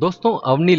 दोस्तों अवनी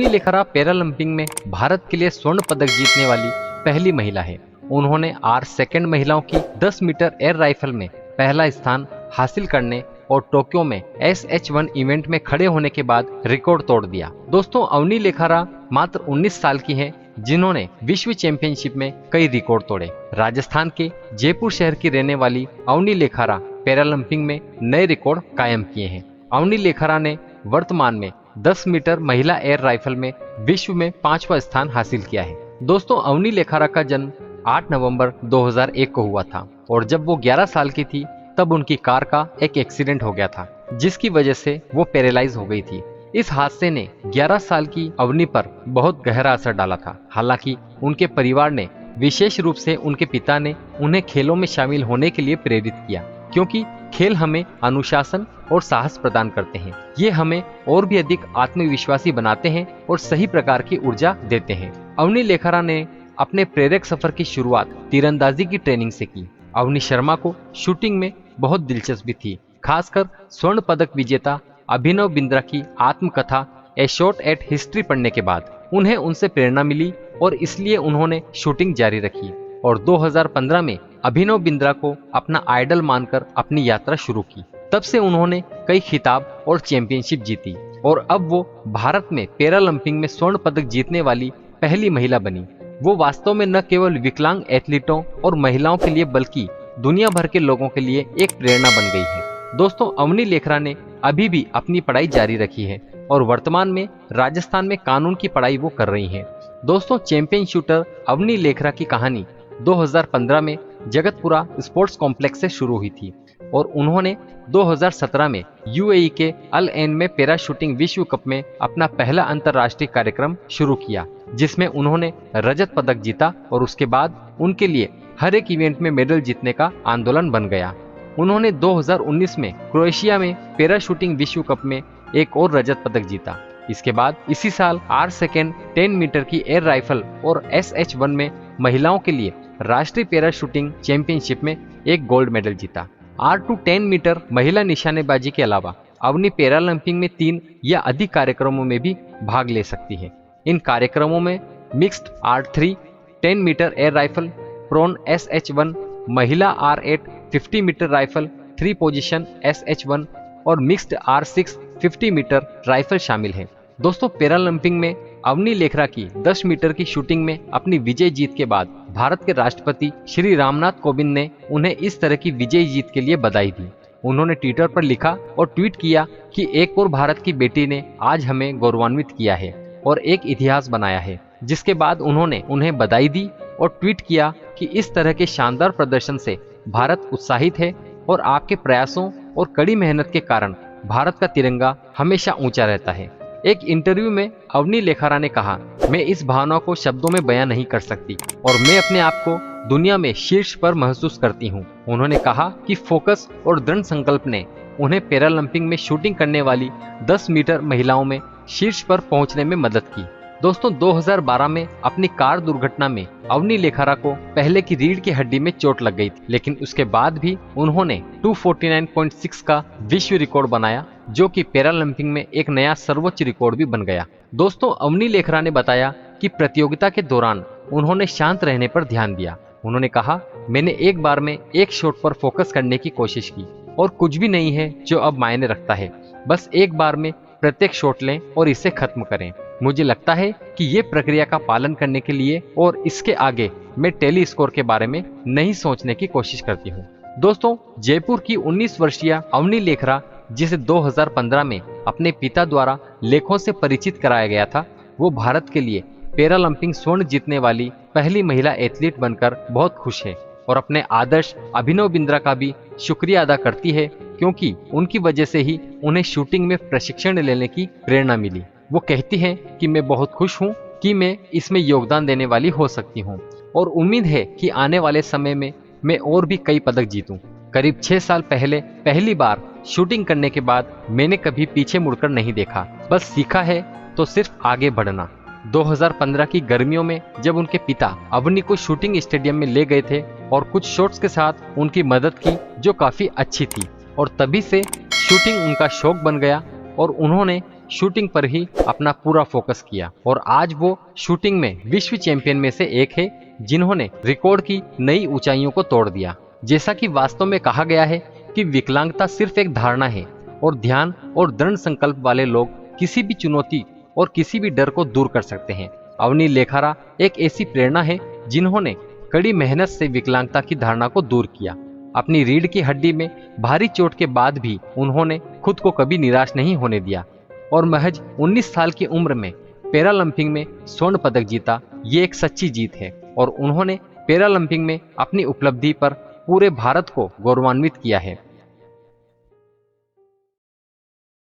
लेखारा पैरालंपिंग में भारत के लिए स्वर्ण पदक जीतने वाली पहली महिला है। उन्होंने आर सेकंड महिलाओं की 10 मीटर एयर राइफल में पहला स्थान हासिल करने और टोक्यो में SH1 इवेंट में खड़े होने के बाद रिकॉर्ड तोड़ दिया। दोस्तों अवनी लेखारा मात्र 19 साल की हैं, जिन्होंने विश्व चैंपियनशिप में कई रिकॉर्ड तोड़े। राजस्थान के जयपुर शहर की रहने वाली अवनी लेखारा पैरालंपिंग में नए रिकॉर्ड कायम किए हैं। अवनी लेखारा ने वर्तमान में 10 मीटर महिला एयर राइफल में विश्व में 5वां स्थान हासिल किया है। दोस्तों अवनी लेखारा का जन्म 8 नवंबर 2001 को हुआ था और जब वो 11 साल की थी तब उनकी कार का एक एक्सीडेंट हो गया था, जिसकी वजह से वो पैरालाइज हो गई थी। इस हादसे ने 11 साल की अवनी पर बहुत गहरा असर डाला था। हालांकि उनके परिवार ने, विशेष रूप से उनके पिता ने, उन्हें खेलों में शामिल होने के लिए प्रेरित किया, क्योंकि खेल हमें अनुशासन और साहस प्रदान करते हैं। ये हमें और भी अधिक आत्मविश्वासी बनाते हैं और सही प्रकार की ऊर्जा देते हैं। अवनी लेखारा ने अपने प्रेरक सफर की शुरुआत तीरंदाजी की ट्रेनिंग से की। अवनी शर्मा को शूटिंग में बहुत दिलचस्पी थी, खासकर स्वर्ण पदक विजेता अभिनव बिंद्रा की आत्मकथा ए शॉट एट हिस्ट्री पढ़ने के बाद उन्हें उनसे प्रेरणा मिली और इसलिए उन्होंने शूटिंग जारी रखी और 2015 में अभिनव बिंद्रा को अपना आइडल मानकर अपनी यात्रा शुरू की। तब से उन्होंने कई खिताब और चैंपियनशिप जीती और अब वो भारत में पैरालंपिंग में स्वर्ण पदक जीतने वाली पहली महिला बनी। वो वास्तव में न केवल विकलांग एथलीटों और महिलाओं के लिए बल्कि दुनिया भर के लोगों के लिए एक प्रेरणा बन गई है। दोस्तों अवनी लेखारा ने अभी भी अपनी पढ़ाई जारी रखी है और वर्तमान में राजस्थान में कानून की पढ़ाई वो कर रही हैं। दोस्तों चैंपियन शूटर अवनी लेखारा की कहानी 2015 में जगतपुरा स्पोर्ट्स कॉम्प्लेक्स से शुरू हुई थी और उन्होंने 2017 में UAE के अल एन में पैराशूटिंग विश्व कप में अपना पहला अंतर्राष्ट्रीय कार्यक्रम शुरू किया, जिसमें उन्होंने रजत पदक जीता और उसके बाद उनके लिए हर एक इवेंट में मेडल जीतने का आंदोलन बन गया। उन्होंने 2019 में क्रोएशिया में पैराशूटिंग विश्व कप में एक और रजत पदक जीता। इसके बाद इसी साल आर सेकंड 10 मीटर की एयर राइफल और SH1 में महिलाओं के लिए राष्ट्रीय पैराशूटिंग चैंपियनशिप में एक गोल्ड मेडल जीता। R2 10 मीटर महिला निशानेबाजी के अलावा अवनी पैरालंपिंग में 3 या अधिक कार्यक्रमों में भी भाग ले सकती है। इन कार्यक्रमों में mixed R3 10 metre air rifle, prone SH1, महिला R8 50 metre rifle 3 position SH1 और मिक्स्ड R6 50 मीटर राइफल शामिल है। दोस्तों पैरालंपिंग में अवनी लेखारा की 10 मीटर की शूटिंग में अपनी विजय जीत के बाद भारत के राष्ट्रपति श्री रामनाथ कोविंद ने उन्हें इस तरह की विजय जीत के लिए बधाई दी। उन्होंने ट्विटर पर लिखा और ट्वीट किया कि एक और भारत की बेटी ने आज हमें गौरवान्वित किया है और एक इतिहास बनाया है। जिसके बाद उन्होंने उन्हें बधाई दी और ट्वीट किया कि इस तरह के शानदार प्रदर्शन से भारत उत्साहित है और आपके प्रयासों और कड़ी मेहनत के कारण भारत का तिरंगा हमेशा ऊंचा रहता है। एक इंटरव्यू में अवनी लेखारा ने कहा, मैं इस भावना को शब्दों में बयां नहीं कर सकती और मैं अपने आप को दुनिया में शीर्ष पर महसूस करती हूं। उन्होंने कहा कि फोकस और दृढ़ संकल्प ने उन्हें पैरालंपिंग में शूटिंग करने वाली 10 मीटर महिलाओं में शीर्ष पर पहुंचने में मदद की। दोस्तों 2012 में अपनी कार दुर्घटना में अवनी लेखारा को पहले की रीढ़ की हड्डी में चोट लग गई थी, लेकिन उसके बाद भी उन्होंने 249.6 का विश्व रिकॉर्ड बनाया, जो कि पैरालंपिंग में एक नया सर्वोच्च रिकॉर्ड भी बन गया। दोस्तों अवनी लेखारा ने बताया कि प्रतियोगिता के दौरान उन्होंने शांत रहने पर ध्यान दिया। उन्होंने कहा, मैंने एक बार में एक शॉट पर फोकस करने की कोशिश की और कुछ भी नहीं है जो अब मायने रखता है, बस एक बार में प्रत्येक शॉट लें और इसे खत्म करें। मुझे लगता है कि ये प्रक्रिया का पालन करने के लिए और इसके आगे मैं टेली स्कोर के बारे में नहीं सोचने की कोशिश करती हूँ। दोस्तों जयपुर की 19 वर्षीय अवनी लेखारा, जिसे 2015 में अपने पिता द्वारा लेखों से परिचित कराया गया था, वो भारत के लिए पैरालंपिंग स्वर्ण जीतने वाली पहली महिला एथलीट बनकर बहुत खुश है और अपने आदर्श अभिनव बिंद्रा का भी शुक्रिया अदा करती है, क्योंकि उनकी वजह से ही उन्हें शूटिंग में प्रशिक्षण लेने की प्रेरणा मिली। वो कहती हैं कि मैं बहुत खुश हूँ कि मैं इसमें योगदान देने वाली हो सकती हूँ और उम्मीद है कि आने वाले समय में मैं और भी कई पदक जीतूं। करीब 6 साल पहले पहली बार शूटिंग करने के बाद मैंने कभी पीछे मुड़कर नहीं देखा, बस सीखा है तो सिर्फ आगे बढ़ना। 2015 की गर्मियों में जब उनके पिता अवनी को शूटिंग स्टेडियम में ले गए थे और कुछ शॉट्स के साथ उनकी मदद की जो काफी अच्छी थी, और तभी से शूटिंग उनका शौक बन गया और उन्होंने शूटिंग पर ही अपना पूरा फोकस किया और आज वो शूटिंग में विश्व चैंपियन में से एक है जिन्होंने रिकॉर्ड की नई ऊंचाइयों को तोड़ दिया। जैसा कि वास्तव में कहा गया है कि विकलांगता सिर्फ एक धारणा है और ध्यान और दृढ़ संकल्प वाले लोग किसी भी चुनौती और किसी भी डर को दूर कर सकते हैं। अवनी लेखारा एक ऐसी प्रेरणा है जिन्होंने कड़ी मेहनत से विकलांगता की धारणा को दूर किया। अपनी रीढ़ की हड्डी में भारी चोट के बाद भी उन्होंने खुद को कभी निराश नहीं होने दिया और महज 19 साल की उम्र में पैरालंपिंग में स्वर्ण पदक जीता। ये एक सच्ची जीत है और उन्होंने पैरालंपिंग में अपनी उपलब्धि पर पूरे भारत को गौरवान्वित किया है।